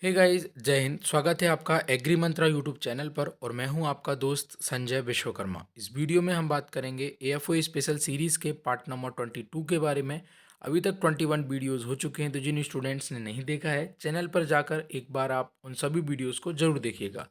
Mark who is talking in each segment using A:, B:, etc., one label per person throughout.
A: Hey guys, जय हिंद। स्वागत है आपका एग्री मंत्रा यूट्यूब चैनल पर और मैं हूं आपका दोस्त संजय विश्वकर्मा। इस वीडियो में हम बात करेंगे एएफओ स्पेशल सीरीज़ के पार्ट नंबर 22 के बारे में। अभी तक 21 वीडियोस हो चुके हैं, तो जिन स्टूडेंट्स ने नहीं देखा है चैनल पर जाकर एक बार आप उन सभी वीडियोज़ को ज़रूर देखिएगा।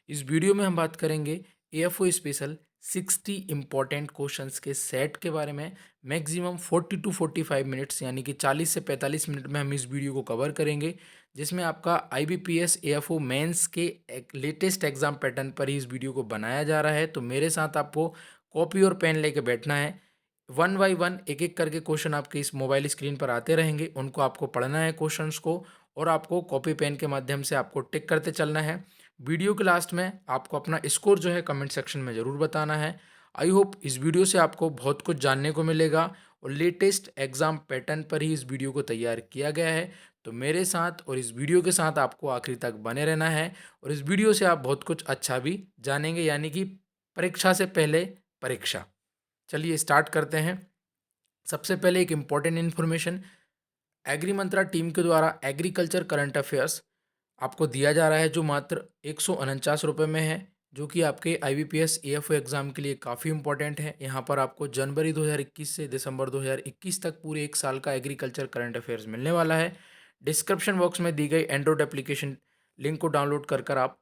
A: इस वीडियो में हम बात करेंगे एएफओ स्पेशल 60 इम्पॉर्टेंट क्वेश्चंस के सेट के बारे में। मैक्सिमम 40 टू 45 मिनट्स यानी कि 40 से 45 मिनट में हम इस वीडियो को कवर करेंगे, जिसमें आपका IBPS एएफओ मेंस के एक लेटेस्ट एग्जाम पैटर्न पर ही इस वीडियो को बनाया जा रहा है। तो मेरे साथ आपको कॉपी और पेन लेके बैठना है। वन बाई वन एक एक करके क्वेश्चन आपके इस मोबाइल स्क्रीन पर आते रहेंगे, उनको आपको पढ़ना है क्वेश्चंस को, और आपको कॉपी पेन के माध्यम से आपको टिक करते चलना है। वीडियो के लास्ट में आपको अपना स्कोर जो है कमेंट सेक्शन में ज़रूर बताना है। आई होप इस वीडियो से आपको बहुत कुछ जानने को मिलेगा और लेटेस्ट एग्जाम पैटर्न पर ही इस वीडियो को तैयार किया गया है। तो मेरे साथ और इस वीडियो के साथ आपको आखिरी तक बने रहना है और इस वीडियो से आप बहुत कुछ अच्छा भी जानेंगे, यानी कि परीक्षा से पहले परीक्षा। चलिए स्टार्ट करते हैं। सबसे पहले एक इम्पॉर्टेंट इन्फॉर्मेशन, एग्री मंत्रा टीम के द्वारा एग्रीकल्चर करंट अफेयर्स आपको दिया जा रहा है, जो मात्र 149 रुपये में है, जो कि आपके IBPS एएफओ एग्ज़ाम के लिए काफ़ी इंपॉर्टेंट है। यहाँ पर आपको जनवरी 2021 से दिसंबर 2021 तक पूरे एक साल का एग्रीकल्चर करंट अफेयर्स मिलने वाला है। डिस्क्रिप्शन बॉक्स में दी गई एंड्रॉयड एप्लीकेशन लिंक को डाउनलोड कर आप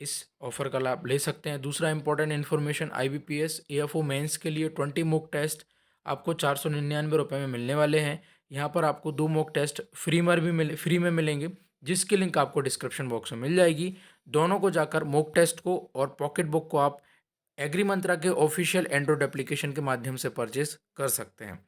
A: इस ऑफर का लाभ ले सकते हैं। दूसरा important information, IBPS AFO mains के लिए 20 मॉक टेस्ट आपको 499 रुपये में मिलने वाले हैं। यहाँ पर आपको 2 मॉक टेस्ट फ्री में मिलेंगे, जिसकी लिंक आपको डिस्क्रिप्शन बॉक्स में मिल जाएगी। दोनों को जाकर मॉक टेस्ट को और पॉकेट बुक को आप एग्री मंत्रा के ऑफिशियल एंड्रॉयड एप्लीकेशन के माध्यम से परचेज कर सकते हैं।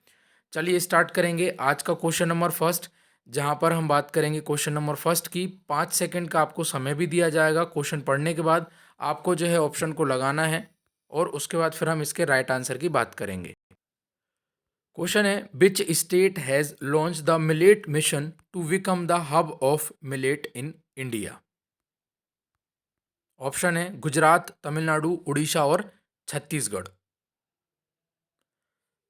A: चलिए स्टार्ट करेंगे आज का क्वेश्चन नंबर फर्स्ट, जहां पर हम बात करेंगे क्वेश्चन नंबर फर्स्ट की। 5 सेकंड का आपको समय भी दिया जाएगा। क्वेश्चन पढ़ने के बाद आपको जो है ऑप्शन को लगाना है और उसके बाद फिर हम इसके राइट आंसर की बात करेंगे। क्वेश्चन है, which state has launch the millet mission to become the hub of millet in India. Option है गुजरात, तमिलनाडु, उड़ीसा और छत्तीसगढ़।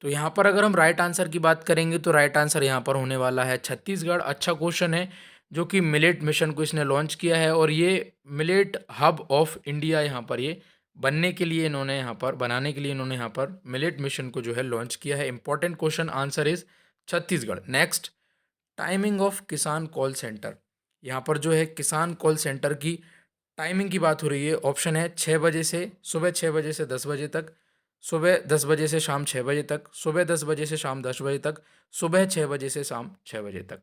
A: तो यहाँ पर अगर हम राइट आंसर की बात करेंगे तो राइट आंसर यहाँ पर होने वाला है छत्तीसगढ़। अच्छा क्वेश्चन है, जो कि मिलेट मिशन को इसने लॉन्च किया है और ये मिलेट हब ऑफ इंडिया यहाँ पर ये बनने के लिए इन्होंने यहाँ पर बनाने के लिए इन्होंने यहाँ पर मिलेट मिशन को जो है लॉन्च किया है। Important question, answer is Chhattisgarh. Next, timing of किसान कॉल सेंटर। यहाँ पर जो है किसान कॉल सेंटर की टाइमिंग की बात हो रही है। ऑप्शन है 6 बजे से सुबह 6 बजे से 10 बजे तक, सुबह 10 बजे से शाम 6 बजे तक, सुबह 10 बजे से शाम 10 बजे तक, सुबह 6 बजे से शाम 6 बजे तक।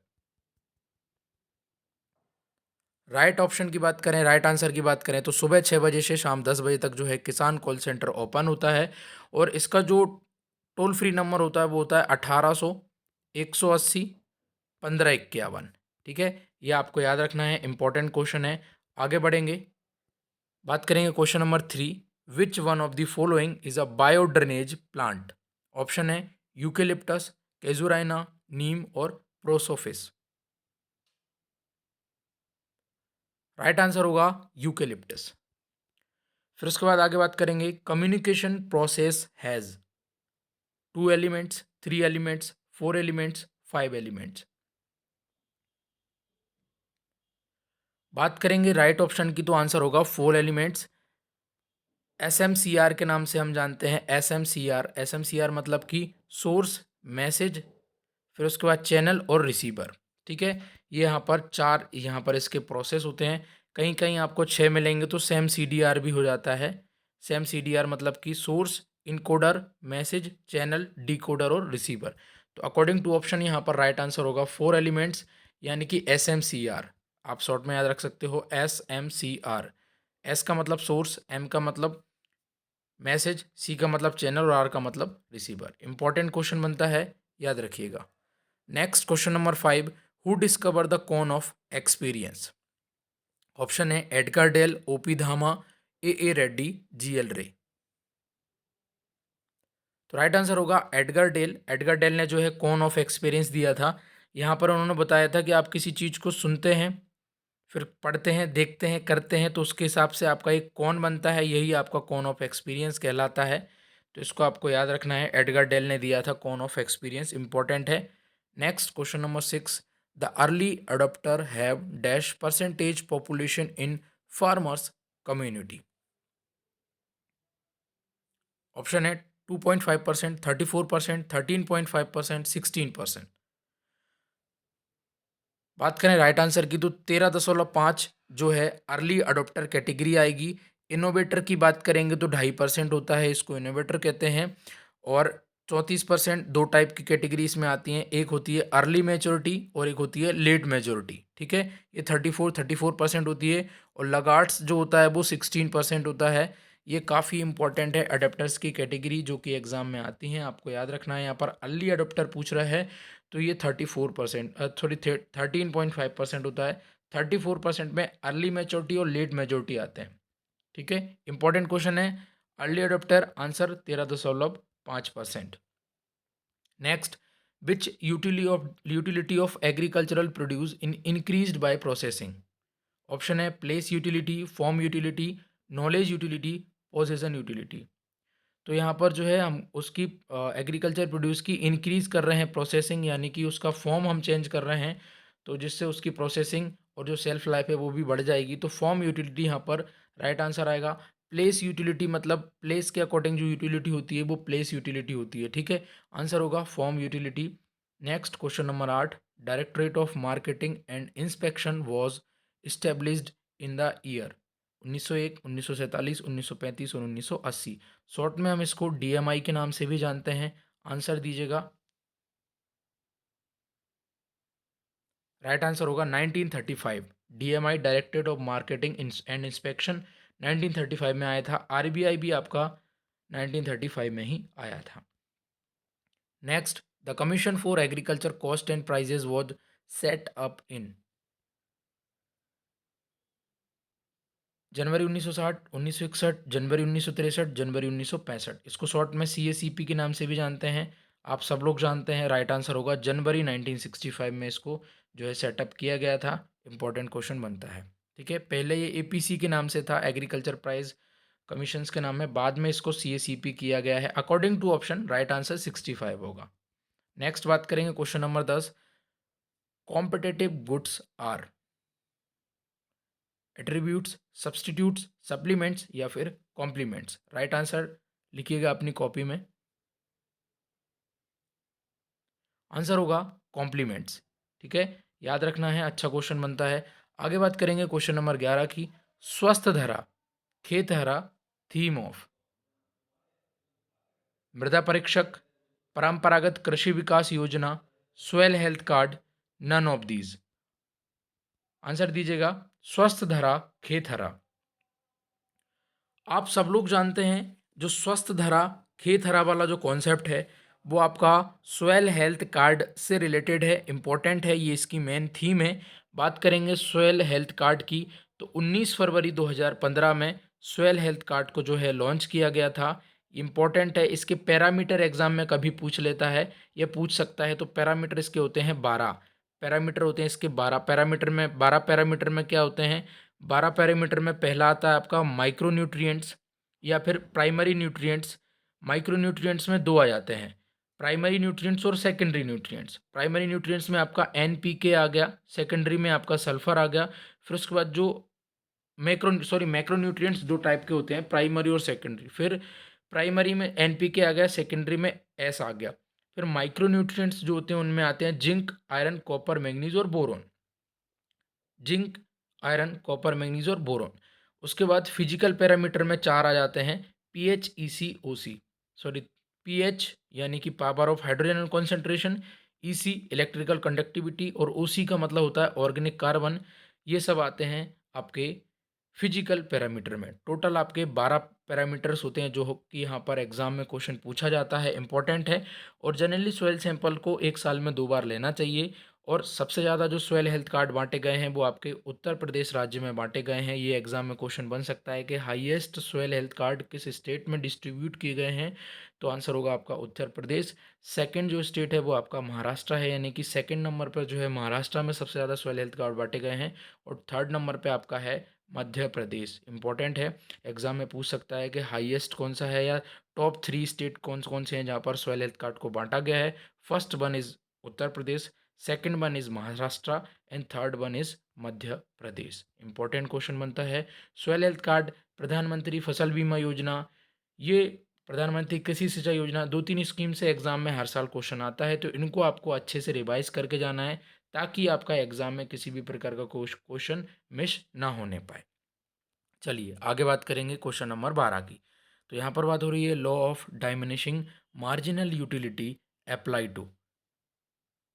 A: राइट ऑप्शन की बात करें, राइट आंसर की बात करें तो सुबह 6 बजे से शाम 10 बजे तक जो है किसान कॉल सेंटर ओपन होता है और इसका जो टोल फ्री नंबर होता है वो होता है 1800 180 1551। ठीक है, ये आपको याद रखना है, इंपॉर्टेंट क्वेश्चन है। आगे बढ़ेंगे, बात करेंगे question number 3। Which one of the following is a bio drainage plant. Option है यूकेलिप्टस, केजुराइना, नीम और प्रोसोफिस। राइट आंसर होगा यूकेलिप्टस। फिर उसके बाद आगे बात करेंगे, communication process has 2 elements, 3 elements, 4 elements, 5 elements. बात करेंगे राइट ऑप्शन की तो आंसर होगा 4 एलिमेंट्स। SMCR के नाम से हम जानते हैं। एस एम सी आर मतलब कि सोर्स, मैसेज, फिर उसके बाद चैनल और रिसीवर। ठीक है, ये यहाँ पर 4 यहाँ पर इसके प्रोसेस होते हैं। कहीं कहीं आपको 6 मिलेंगे तो सेम CDR भी हो जाता है। सेम CDR मतलब कि source, encoder, message, channel, decoder और रिसीवर। तो अकॉर्डिंग टू ऑप्शन यहाँ पर राइट आंसर होगा 4 एलिमेंट्स, यानी कि SMCR। आप शॉर्ट में याद रख सकते हो SMCR। एस का मतलब सोर्स, M का मतलब मैसेज, C का मतलब चैनल और R का मतलब रिसीवर। इंपॉर्टेंट क्वेश्चन बनता है, याद रखिएगा। Next question number 5। Who discover the cone of experience. Option है Edgar Dale, OP Dhama, A Reddy, GL Ray. तो राइट आंसर होगा एडगर डेल। एडगर डेल ने जो है कॉन ऑफ एक्सपीरियंस दिया था। यहाँ पर उन्होंने बताया था कि आप किसी चीज़ को सुनते हैं, फिर पढ़ते हैं, देखते हैं, करते हैं, तो उसके हिसाब से आपका एक कौन बनता है, यही आपका कौन ऑफ एक्सपीरियंस कहलाता है। तो इसको आपको याद रखना है, एडगर डेल ने दिया था कौन ऑफ एक्सपीरियंस, इंपॉर्टेंट है। Next question number 6। The early adapter have dash percentage population in farmers community. Option है 2.5%, 34%, 13.5%, 16%। बात करें राइट आंसर की तो 13.5 जो है अर्ली अडोप्टर कैटेगरी आएगी। इनोवेटर की बात करेंगे तो 2.5% होता है, इसको इनोवेटर कहते हैं। और 34% दो टाइप की कैटेगरी इसमें आती हैं, एक होती है अर्ली मैच्योरिटी और एक होती है लेट मैच्योरिटी। ठीक है, ये 34% होती है। और लगार्ड्स जो होता है वो 16% होता है। ये काफ़ी इंपॉर्टेंट है अडेप्टर्स की कैटेगरी जो कि एग्जाम में आती हैं, आपको याद रखना है। यहाँ पर अर्ली अडोप्टर पूछ रहा है तो ये 34% सॉरी 13.5% होता है। 34% में अर्ली मैच्योरिटी और लेट मैच्योरिटी आते हैं। ठीक है, इंपॉर्टेंट क्वेश्चन है। Early adopter answer 13.5%। Next, which utility of agricultural produce in increased by processing. Option है place utility, form utility, knowledge utility, possession utility. तो यहाँ पर जो है हम उसकी एग्रीकल्चर प्रोड्यूस की इंक्रीज़ कर रहे हैं प्रोसेसिंग, यानी कि उसका फॉर्म हम चेंज कर रहे हैं, तो जिससे उसकी प्रोसेसिंग और जो सेल्फ लाइफ है वो भी बढ़ जाएगी। तो फॉर्म यूटिलिटी यहाँ पर राइट आंसर आएगा। प्लेस यूटिलिटी मतलब प्लेस के अकॉर्डिंग जो यूटिलिटी होती है वो प्लेस यूटिलिटी होती है। ठीक है, आंसर होगा form utility. Next question number 8, directorate of marketing and inspection was established in the year 1901, 1947, 1935 और 1980। शॉर्ट में हम इसको डीएमआई के नाम से भी जानते हैं। आंसर दीजिएगा। राइट आंसर होगा 1935। DMI directorate of marketing and inspection 1935 में आया था। आरबीआई भी आपका 1935 में ही आया था। Next, the commission for agriculture cost and prices was set up in January 1960, 1961, January 1963, January 1965। इसको शॉर्ट में सीएसीपी के नाम से भी जानते हैं, आप सब लोग जानते हैं। राइट आंसर होगा जनवरी 1965 में इसको जो है सेटअप किया गया था। इंपॉर्टेंट क्वेश्चन बनता है। ठीक है, पहले ये एपीसी के नाम से था, एग्रीकल्चर प्राइस कमीशंस के नाम में, बाद में इसको सीएसीपी किया गया है। According to option right answer 65 होगा। नेक्स्ट बात करेंगे question number 10, competitive goods are attributes, substitutes, supplements या फिर कॉम्प्लीमेंट्स। राइट आंसर लिखिएगा अपनी कॉपी में। आंसर होगा कॉम्प्लीमेंट्स। ठीक है, याद रखना है, अच्छा क्वेश्चन बनता है। आगे बात करेंगे क्वेश्चन नंबर 11 की, स्वस्थ धरा खेतहरा थीम ऑफ मृदा परीक्षक, परंपरागत Krishi Vikas Yojana, soil health card, none of these. Answer दीजिएगा स्वस्थ धरा खेत हरा। आप सब लोग जानते हैं जो स्वस्थ धरा खेत हरा वाला जो कॉन्सेप्ट है वो आपका सोयल हेल्थ कार्ड से रिलेटेड है, इम्पोर्टेंट है, ये इसकी मेन थीम है। बात करेंगे सोयल हेल्थ कार्ड की तो 19 फरवरी 2015 में सोयल हेल्थ कार्ड को जो है लॉन्च किया गया था। इम्पोर्टेंट है, इसके पैरामीटर एग्जाम में कभी पूछ लेता है, ये पूछ सकता है। तो पैरामीटर इसके होते हैं 12 पैरामीटर होते हैं इसके। 12 पैरामीटर में क्या होते हैं, 12 पैरामीटर में पहला आता है आपका माइक्रो न्यूट्रिएंट्स या फिर प्राइमरी न्यूट्रिएंट्स। माइक्रो न्यूट्रिएंट्स में दो आ जाते हैं, प्राइमरी न्यूट्रिएंट्स और सेकेंडरी न्यूट्रिएंट्स। प्राइमरी न्यूट्रिएंट्स में आपका एनपीके आ गया, सेकेंडरी में आपका सल्फर आ गया। फिर उसके बाद जो मैक्रो न्यूट्रिएंट्स दो टाइप के होते हैं, प्राइमरी और सेकेंडरी। फिर प्राइमरी में एनपीके आ गया, सेकेंडरी में एस आ गया। फिर माइक्रो न्यूट्रिएंट्स जो होते हैं उनमें आते हैं जिंक, आयरन, कॉपर, मैग्नीज और boron. Zinc, iron, copper, manganese और बोरोन। उसके बाद फिजिकल पैरामीटर में चार आ जाते हैं, पीएच, ईसी, ओसी। सॉरी, पीएच यानी कि power of hydrogen concentration, EC electrical conductivity और ओसी का मतलब होता है ऑर्गेनिक कार्बन। ये सब आते हैं आपके फिजिकल पैरामीटर में। टोटल आपके 12 पैरामीटर्स होते हैं जो कि यहाँ पर एग्जाम में क्वेश्चन पूछा जाता है, इंपॉर्टेंट है। और जनरली सॉइल सैंपल को एक साल में 2 बार लेना चाहिए। और सबसे ज़्यादा जो सॉइल हेल्थ कार्ड बांटे गए हैं वो आपके उत्तर प्रदेश राज्य में बांटे गए हैं। ये एग्जाम में क्वेश्चन बन सकता है कि हाईएस्ट सॉइल हेल्थ कार्ड किस स्टेट में डिस्ट्रीब्यूट किए गए हैं, तो आंसर होगा आपका उत्तर प्रदेश। सेकंड जो स्टेट है वो आपका महाराष्ट्र है, यानी कि सेकंड नंबर पर जो है महाराष्ट्र में सबसे ज़्यादा सॉइल हेल्थ कार्ड बांटे गए हैं। और थर्ड नंबर पर आपका है मध्य प्रदेश। इंपॉर्टेंट है, एग्जाम में पूछ सकता है कि हाईएस्ट कौन सा है या टॉप 3 स्टेट कौन कौन से हैं जहाँ पर सॉइल हेल्थ कार्ड को बांटा गया है। First one is Uttar Pradesh, second one is Maharashtra and third one is Madhya Pradesh. Important question बनता है। सॉइल हेल्थ कार्ड, प्रधानमंत्री फसल बीमा योजना, ये प्रधानमंत्री कृषि सिंचाई योजना, 2-3 स्कीम से एग्जाम में हर साल क्वेश्चन आता है, तो इनको आपको अच्छे से रिवाइज करके जाना है ताकि आपका एग्जाम में किसी भी प्रकार का क्वेश्चन मिस ना होने पाए। चलिए आगे बात करेंगे क्वेश्चन नंबर 12 की। तो यहाँ पर बात हो रही है law of diminishing marginal utility apply to.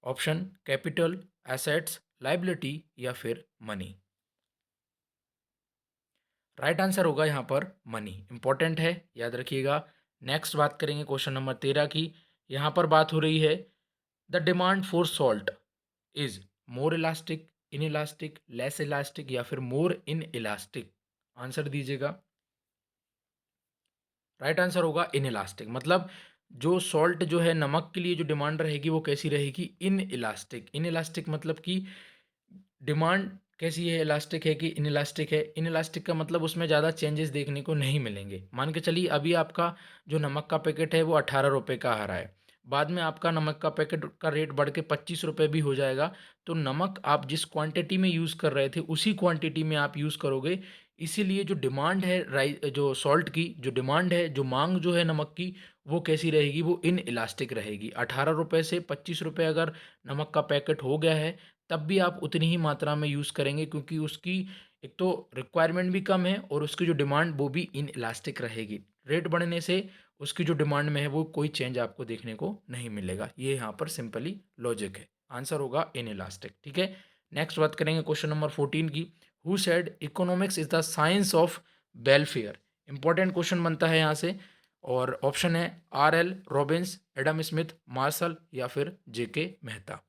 A: Option capital, assets, liability या फिर मनी। राइट आंसर होगा यहाँ पर मनी। इंपॉर्टेंट है, याद रखिएगा। नेक्स्ट बात करेंगे क्वेश्चन नंबर 13 की। यहाँ पर बात हो रही है the demand for salt is more elastic, in elastic, less elastic या फिर मोर इन इलास्टिक। आंसर दीजिएगा। राइट आंसर होगा इन इलास्टिक। मतलब जो सॉल्ट जो है, नमक के लिए जो डिमांड रहेगी वो कैसी रहेगी, इन इलास्टिक। इन इलास्टिक मतलब कि डिमांड कैसी है, इलास्टिक है कि इन इलास्टिक है। इन इलास्टिक का मतलब उसमें ज़्यादा चेंजेस देखने को नहीं मिलेंगे। मान के चलिए अभी आपका जो नमक का पैकेट है वो 18 रुपये का आ रहा है, बाद में आपका नमक का पैकेट का रेट बढ़ के 25 रुपये भी हो जाएगा। तो नमक आप जिस क्वांटिटी में यूज़ कर रहे थे उसी क्वांटिटी में आप यूज़ करोगे। इसीलिए जो डिमांड है जो सॉल्ट की जो डिमांड है, जो मांग जो है नमक की, वो कैसी रहेगी, वो इन इलास्टिक रहेगी। 18 रुपये से 25 रुपये अगर नमक का पैकेट हो गया है तब भी आप उतनी ही मात्रा में यूज़ करेंगे, क्योंकि उसकी एक तो रिक्वायरमेंट भी कम है और उसकी जो डिमांड वो भी इन इलास्टिक रहेगी। रेट बढ़ने से उसकी जो डिमांड में है वो कोई चेंज आपको देखने को नहीं मिलेगा। ये यहाँ पर सिंपली लॉजिक है। आंसर होगा इन इलास्टिक। ठीक है, नेक्स्ट बात करेंगे क्वेश्चन नंबर 14 की। Who said economics is the science of welfare. Important question बनता है यहाँ से, और ऑप्शन है R.L. Robins, Adam Smith, martial या फिर J.K. मेहता।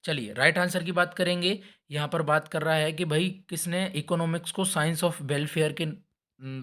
A: चलिए राइट आंसर की बात करेंगे। यहाँ पर बात कर रहा है कि भाई किसने इकोनॉमिक्स को साइंस ऑफ वेलफेयर के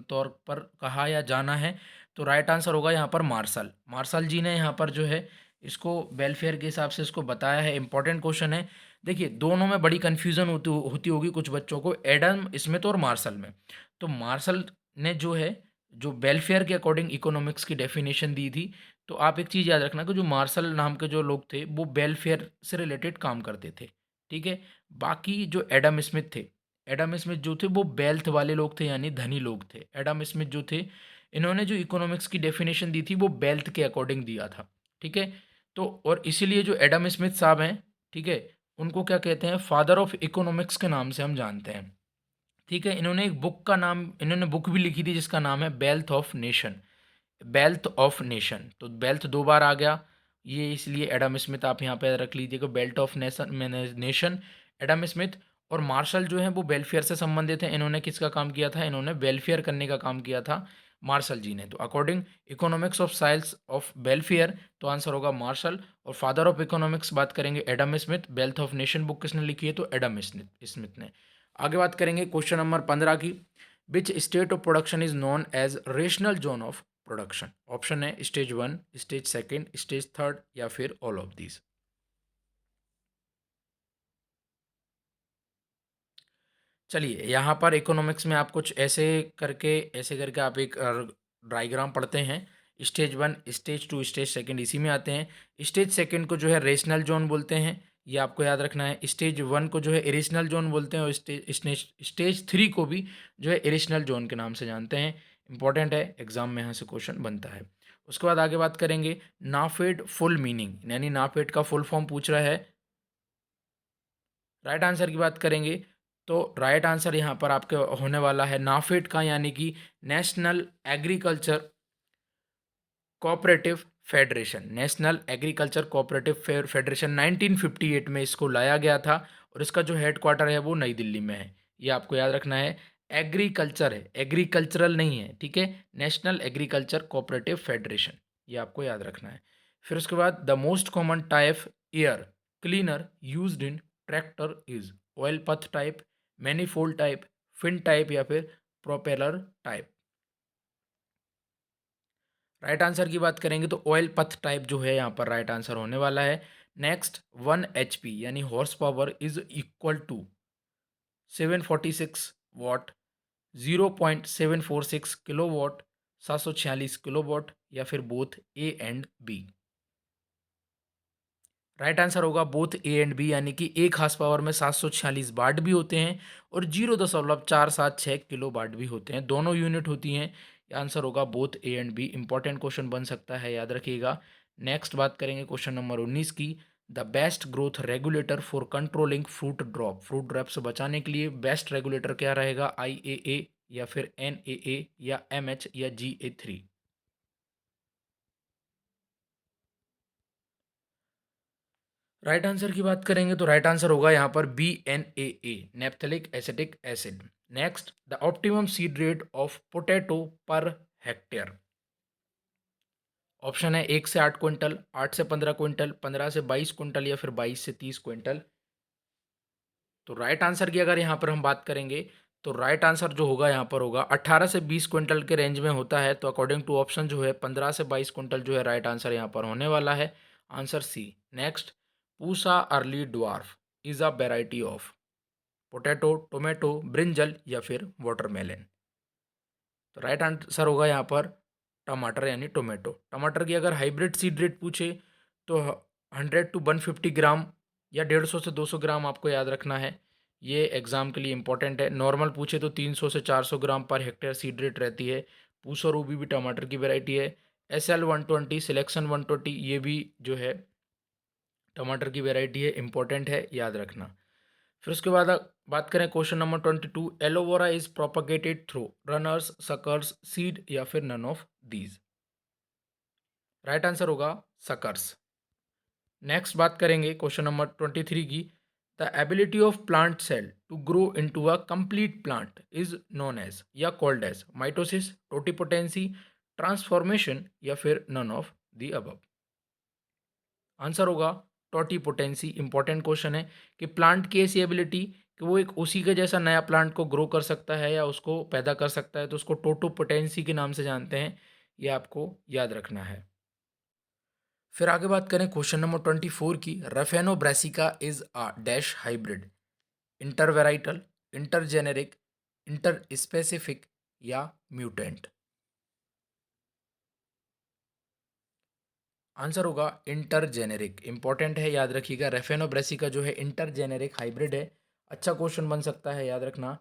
A: तौर पर कहा या जाना है। तो राइट आंसर होगा यहाँ पर मार्शल। मार्शल जी ने यहाँ पर जो है इसको वेलफेयर के हिसाब से इसको बताया है। इंपॉर्टेंट क्वेश्चन है। देखिए दोनों में बड़ी कन्फ्यूज़न होती होती होगी कुछ बच्चों को, एडम स्मिथ और मार्शल में। तो मार्शल ने जो है जो वेलफेयर के अकॉर्डिंग इकोनॉमिक्स की डेफिनेशन दी थी। तो आप एक चीज़ याद रखना कि जो मार्शल नाम के जो लोग थे वो वेलफेयर से रिलेटेड काम करते थे। ठीक है, बाकी जो एडम स्मिथ थे, एडम स्मिथ जो थे वो वेल्थ वाले लोग थे, यानी धनी लोग थे। एडम स्मिथ जो थे, इन्होंने जो इकोनॉमिक्स की डेफिनेशन दी थी वो वेल्थ के अकॉर्डिंग दिया था। ठीक है, तो और इसीलिए जो एडम स्मिथ साहब हैं, ठीक है, उनको क्या कहते हैं, फादर ऑफ इकोनॉमिक्स के नाम से हम जानते हैं। ठीक है, इन्होंने बुक भी लिखी थी जिसका नाम है wealth of nation. Wealth of nation, तो वेल्थ 2 बार आ गया, ये इसलिए एडम स्मिथ आप यहाँ पे रख लीजिएगा। Belt of nation Adam Smith. और मार्शल जो है वो वेलफेयर से संबंधित है। इन्होंने किसका काम किया था, इन्होंने वेलफेयर करने का काम किया था मार्शल जी ने। तो according economics of science of welfare, तो आंसर होगा मार्शल। और फादर ऑफ इकोनॉमिक्स बात करेंगे Adam Smith. Wealth of nation book किसने लिखी है, तो एडम स्मिथ ने। आगे बात करेंगे क्वेश्चन नंबर 15 की। Which stage of production is known as rational zone of production. Option है स्टेज 1, स्टेज 2, स्टेज 3 या फिर ऑल ऑफ दीज। चलिए यहाँ पर इकोनॉमिक्स में आप कुछ ऐसे करके आप एक डायग्राम पढ़ते हैं। स्टेज 1, स्टेज 2, स्टेज 2 इसी में आते हैं। स्टेज 2 को जो है रेशनल जोन बोलते हैं, ये आपको याद रखना है। स्टेज 1 को जो है इरेशनल जोन बोलते हैं, और स्टेज 3 को भी जो है इरेशनल जोन के नाम से जानते हैं। इंपॉर्टेंट है, एग्जाम में यहाँ से क्वेश्चन बनता है। उसके बाद आगे बात करेंगे नाफेड फुल मीनिंग, यानी नाफेड का फुल फॉर्म पूछ रहा है। राइट आंसर की बात करेंगे तो राइट आंसर यहाँ पर आपके होने वाला है नाफेड का, यानी कि national agriculture cooperative federation. National agriculture cooperative federation 1958 में इसको लाया गया था, और इसका जो हेड क्वार्टर है वो नई दिल्ली में है। ये आपको याद रखना है। एग्रीकल्चर है, एग्रीकल्चरल नहीं है। ठीक है, नेशनल एग्रीकल्चर कोऑपरेटिव फेडरेशन, ये आपको याद रखना है। फिर उसके बाद the most common type air cleaner used in tractor is oil bath type, manifold type, fin type या फिर प्रोपेलर टाइप। राइट आंसर की बात करेंगे तो ऑयल पथ टाइप जो है यहाँ पर राइट आंसर होने वाला है। नेक्स्ट 1 HP यानी horsepower is equal to 746 watt, 0.746 kilo watt, 746 kilowatt या फिर both A and B. Right answer होगा बोथ ए एंड बी, यानी कि एक हार्स पावर में 746 वाट भी होते हैं और 0.476 किलो वाट भी होते हैं, दोनों यूनिट होती हैं। आंसर होगा both A and B. Important question बन सकता है, याद रखिएगा। नेक्स्ट बात करेंगे क्वेश्चन नंबर 19 की। The best growth regulator for controlling fruit drop, fruit drop से बचाने के लिए बेस्ट रेगुलेटर क्या रहेगा? IAA या फिर NAA या MH या GA3? राइट आंसर की बात करेंगे तो राइट आंसर होगा यहाँ पर BNAA, naphthalic acetic acid. Next, the optimum seed rate of potato per hectare. Option है 1 से 8 क्विंटल, 8 से 15 क्विंटल, 15 से 22 क्विंटल या फिर 22 से 30 क्विंटल। तो राइट आंसर की अगर यहाँ पर हम बात करेंगे तो राइट आंसर जो होगा यहाँ पर होगा 18 से 20 क्विंटल के रेंज में होता है। तो अकॉर्डिंग टू ऑप्शन जो है 15 से 22 क्विंटल जो है राइट आंसर यहाँ पर होने वाला है। Answer C. Next, Pusa early dwarf is a variety of potato, tomato, brinjal या फिर वाटरमेलन। तो राइट आंसर होगा यहाँ पर टमाटर यानी टोमेटो। टमाटर की अगर हाइब्रिड सीड रेट पूछे तो 100 to 150 ग्राम या 150 से 200 ग्राम आपको याद रखना है। ये एग्जाम के लिए इंपॉर्टेंट है। नॉर्मल पूछे तो 300 से 400 ग्राम पर हेक्टेयर सीड रेट रहती है। पूसा रूबी भी टमाटर की वैरायटी है। SL 120, सिलेक्शन 120 ये भी जो है टमाटर की वैरायटी है, इंपॉर्टेंट है, याद रखना। फिर उसके बाद बात करें question number 22। Aloe vera is propagated through runners, suckers, seed या फिर none of these. Right answer होगा सकर्स। नेक्स्ट बात करेंगे क्वेश्चन नंबर 23 की। The ability of plant cell to grow into a complete plant is known as या called as mitosis, totipotency, transformation या फिर none of the above. Answer होगा totipotency. Important question है कि plant की ऐसी एबिलिटी कि वो एक उसी के जैसा नया प्लांट को ग्रो कर सकता है या उसको पैदा कर सकता है, तो उसको टोटोपोटेंसी के नाम से जानते हैं। ये आपको याद रखना है। फिर आगे बात करें क्वेश्चन नंबर 24 की। Raphanobrassica is a dash hybrid, intervarietal, intergeneric, interspecific या म्यूटेंट। आंसर होगा इंटरजेनेरिक। इंपॉर्टेंट है, याद रखिएगा। रेफेनो ब्रेसिका जो है इंटरजेनेरिक हाइब्रिड है। अच्छा क्वेश्चन बन सकता है, याद रखना।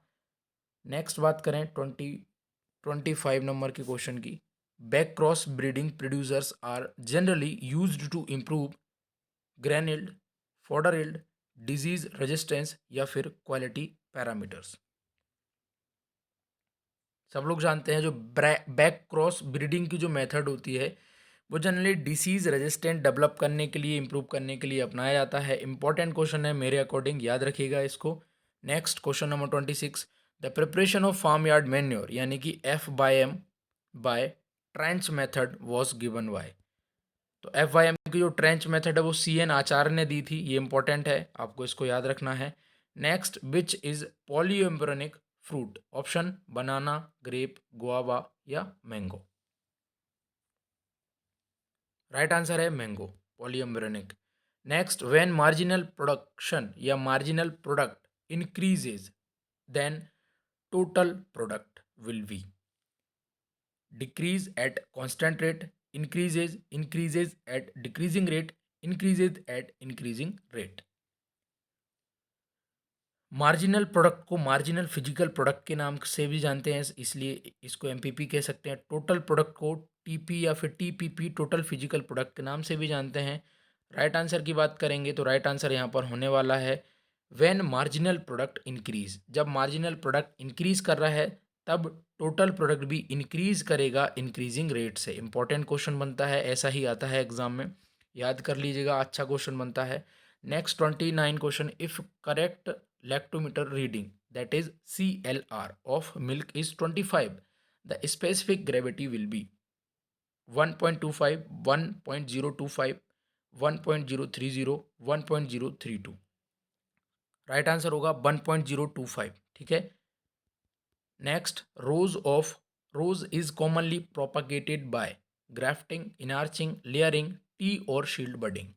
A: नेक्स्ट बात करें 25 नंबर के क्वेश्चन की। Back cross breeding producers are generally used to improve grain yield, fodder yield, disease resistance या फिर क्वालिटी पैरामीटर्स। सब लोग जानते हैं जो बैक क्रॉस ब्रीडिंग की जो मेथड होती है वो जनरली डिसीज रेजिस्टेंट डेवलप करने के लिए, इंप्रूव करने के लिए अपनाया जाता है। इंपॉर्टेंट क्वेश्चन है मेरे अकॉर्डिंग, याद रखिएगा इसको। Next question number 26। The preparation of farmyard manure यानी कि FYM by trench method was given by. तो FYM की जो ट्रेंच मेथड है वो CN आचार्य ने दी थी। ये इंपॉर्टेंट है, आपको इसको याद रखना है। Next, which is polyembryonic fruit? Option banana, grape, guava या मैंगो। राइट आंसर है mango, polyembryonic. Next, when marginal production या marginal product increases then total product will be decrease at constant rate, increases at decreasing rate, increases at increasing rate। Marginal product को marginal physical product के नाम से भी जानते हैं, इसलिए इसको MPP कह सकते हैं। टोटल प्रोडक्ट को TP या फिर TPP, टोटल फिजिकल प्रोडक्ट के नाम से भी जानते हैं। राइट आंसर की बात करेंगे तो राइट आंसर यहाँ पर होने वाला है व्हेन मार्जिनल प्रोडक्ट इंक्रीज। जब मार्जिनल प्रोडक्ट इंक्रीज कर रहा है तब टोटल प्रोडक्ट भी इंक्रीज करेगा इंक्रीजिंग रेट से। इंपॉर्टेंट क्वेश्चन बनता है, ऐसा ही आता है एग्जाम में, याद कर लीजिएगा। अच्छा क्वेश्चन बनता है। Next 29 question. If correct lactometer reading, that is CLR of milk is 25, the specific gravity will be 1.25, 1.025, 1.030, 1.032। Right answer होगा 1.025। ठीक है। Next, rose is commonly propagated by grafting, inarching, layering, T और शील्ड बडिंग।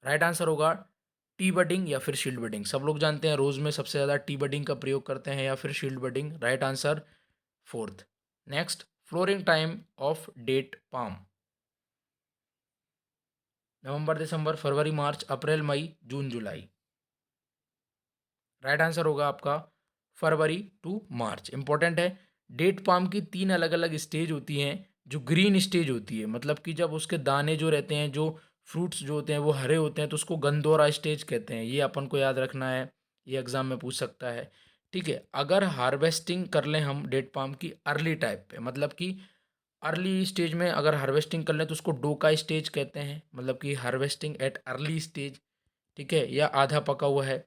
A: राइट आंसर होगा T budding या फिर shield budding. सब लोग जानते हैं रोज में सबसे ज़्यादा टी बडिंग का प्रयोग करते हैं या फिर shield budding. Right answer fourth. Next, flowering time of date palm. November, December, February, March, April, May, June, July. Right answer होगा आपका फरवरी टू मार्च। इंपॉर्टेंट है, डेट पाम की 3 अलग अलग स्टेज होती हैं। जो ग्रीन स्टेज होती है, मतलब कि जब उसके दाने जो रहते हैं, जो फ्रूट्स जो होते हैं वो हरे होते हैं, तो उसको गंदोरा स्टेज कहते हैं। ये अपन को याद रखना है, ये एग्जाम में पूछ सकता है। ठीक है, अगर हार्वेस्टिंग कर लें हम डेट पाम की अर्ली टाइप पे, मतलब कि अर्ली स्टेज में अगर हार्वेस्टिंग कर लें तो उसको डोका स्टेज कहते हैं, मतलब कि हार्वेस्टिंग एट अर्ली स्टेज। ठीक है, या आधा पका हुआ है।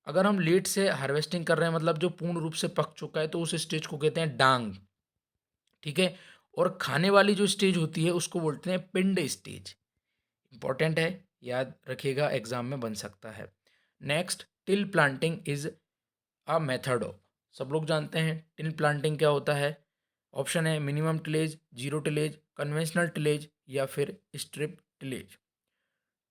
A: अगर हम लेट से हार्वेस्टिंग कर रहे हैं, मतलब जो पूर्ण रूप से पक चुका है, तो उस स्टेज को कहते हैं डांग। ठीक है, और खाने वाली जो स्टेज होती है उसको बोलते हैं पिंड स्टेज। इंपॉर्टेंट है, याद रखिएगा, एग्जाम में बन सकता है। Next, till planting is a method of. सब लोग जानते हैं टिल प्लांटिंग क्या होता है। ऑप्शन है minimum tillage, zero tillage, conventional tillage या फिर स्ट्रिप टिलेज।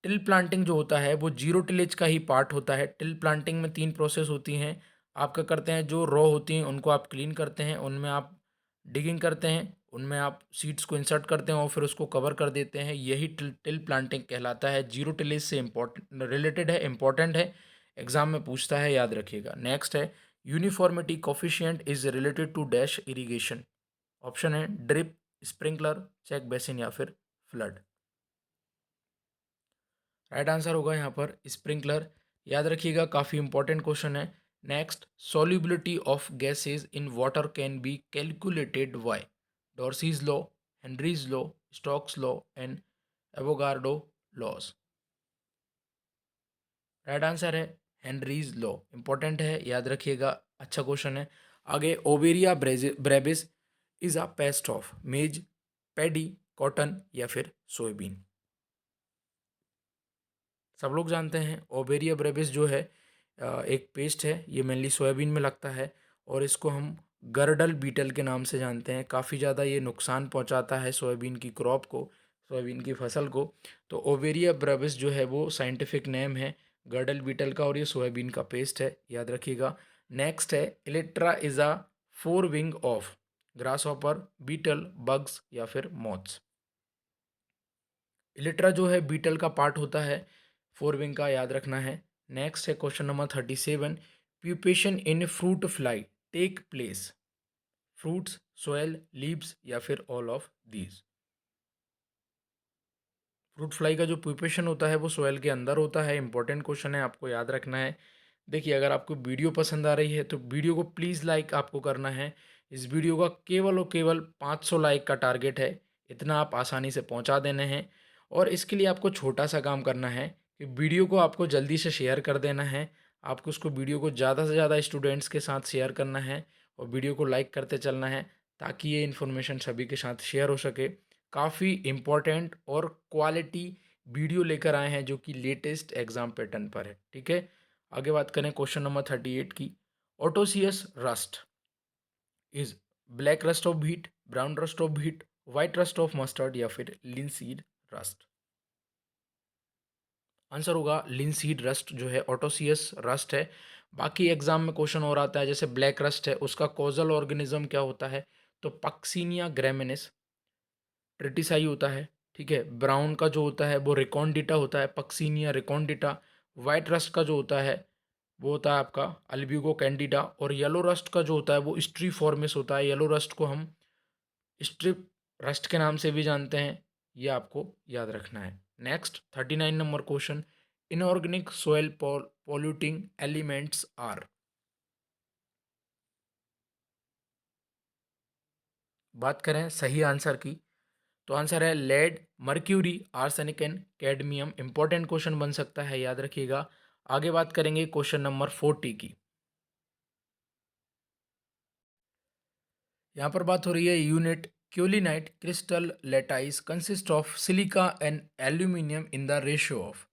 A: टिल प्लांटिंग जो होता है वो जीरो टिलेज का ही पार्ट होता है। टिल प्लांटिंग में 3 प्रोसेस होती हैं। आप क्या करते हैं, जो रॉ होती हैं उनको आप क्लीन करते हैं, उनमें आप डिगिंग करते हैं, उनमें आप सीड्स को इंसर्ट करते हैं और फिर उसको कवर कर देते हैं। यही टिल प्लांटिंग कहलाता है। जीरो टिलेज से इम्पोर्टेंट रिलेटेड है, इंपॉर्टेंट है, एग्जाम में पूछता है, याद रखिएगा। नेक्स्ट है uniformity coefficient is related to dash irrigation. Option है ड्रिप, स्प्रिंकलर, चेक बेसिन या फिर फ्लड। राइट आंसर होगा यहाँ पर स्प्रिंकलर। याद रखिएगा, काफ़ी इंपॉर्टेंट क्वेश्चन है। Next, solubility of gases in water can be calculated by Darcy's law, Henry's law, Stokes law and Avogadro's law. Right answer है हेनरीज लॉ। इंपॉर्टेंट है, याद रखिएगा, अच्छा क्वेश्चन है। आगे, oberea brevis is a pest of maize, paddy, cotton या फिर soybean. सब लोग जानते हैं ओबेरिया ब्रेविस जो है एक पेस्ट है, ये मेनली सोयाबीन में लगता है और इसको हम गर्डल बीटल के नाम से जानते हैं। काफ़ी ज़्यादा ये नुकसान पहुंचाता है सोयाबीन की क्रॉप को, सोयाबीन की फसल को। तो ओबेरिया ब्रेविस जो है वो साइंटिफिक नेम है गर्डल बीटल का और ये सोयाबीन का पेस्ट है, याद रखिएगा। नेक्स्ट है elytra is a forewing of grasshopper, beetle, bugs या फिर मॉथ्स। इलिट्रा जो है बीटल का पार्ट होता है, फोर विंग का, याद रखना है। नेक्स्ट है question number 37, pupation in fruit fly take place fruits, soil, leaves या फिर all of these. Fruit fly का जो प्यूपेशन होता है वो सोयल के अंदर होता है। इंपॉर्टेंट क्वेश्चन है, आपको याद रखना है। देखिए, अगर आपको वीडियो पसंद आ रही है तो वीडियो को प्लीज़ लाइक आपको करना है। इस वीडियो का केवल और केवल 500 लाइक का टारगेट है, इतना आप आसानी से पहुंचा देने हैं। और इसके लिए आपको छोटा सा काम करना है कि वीडियो को आपको जल्दी से शेयर कर देना है। आपको उसको वीडियो को ज़्यादा से ज़्यादा स्टूडेंट्स के साथ शेयर करना है और वीडियो को लाइक करते चलना है, ताकि ये इन्फॉर्मेशन सभी के साथ शेयर हो सके। काफ़ी इम्पोर्टेंट और क्वालिटी वीडियो लेकर आए हैं जो कि लेटेस्ट एग्जाम पैटर्न पर है। ठीक है, आगे बात करें क्वेश्चन नंबर 38 की। Otosious rust is black rust of wheat, brown rust of wheat, white rust of mustard या फिर लिनसीड रस्ट। आंसर होगा लिनसीड रस्ट जो है ओटोसियस रस्ट है। बाकी एग्जाम में क्वेश्चन और आता है, जैसे ब्लैक रस्ट है उसका कॉजल ऑर्गेनिज्म क्या होता है, तो पक्सीनिया ग्रेमिनिस ट्रिटिसाई होता है। ठीक है, ब्राउन का जो होता है वो रिकॉन्डिटा होता है, पक्सीनिया रिकॉन्डिटा। वाइट रस्ट का जो होता है वो होता है आपका अल्ब्यूगो कैंडिडा। और येलो रस्ट का जो होता है वो स्ट्रीफॉर्मिस होता है। येलो रस्ट को हम स्ट्रिप रस्ट के नाम से भी जानते हैं, ये आपको याद रखना है। Next 39 number question, inorganic soil polluting elements are. बात करें सही आंसर की, तो आंसर है lead, mercury, arsenic and cadmium. Important question बन सकता है, याद रखिएगा। आगे बात करेंगे क्वेश्चन नंबर 40 की। यहाँ पर बात हो रही है unit kaolinite crystal lattice consist of silica and aluminium in the ratio of.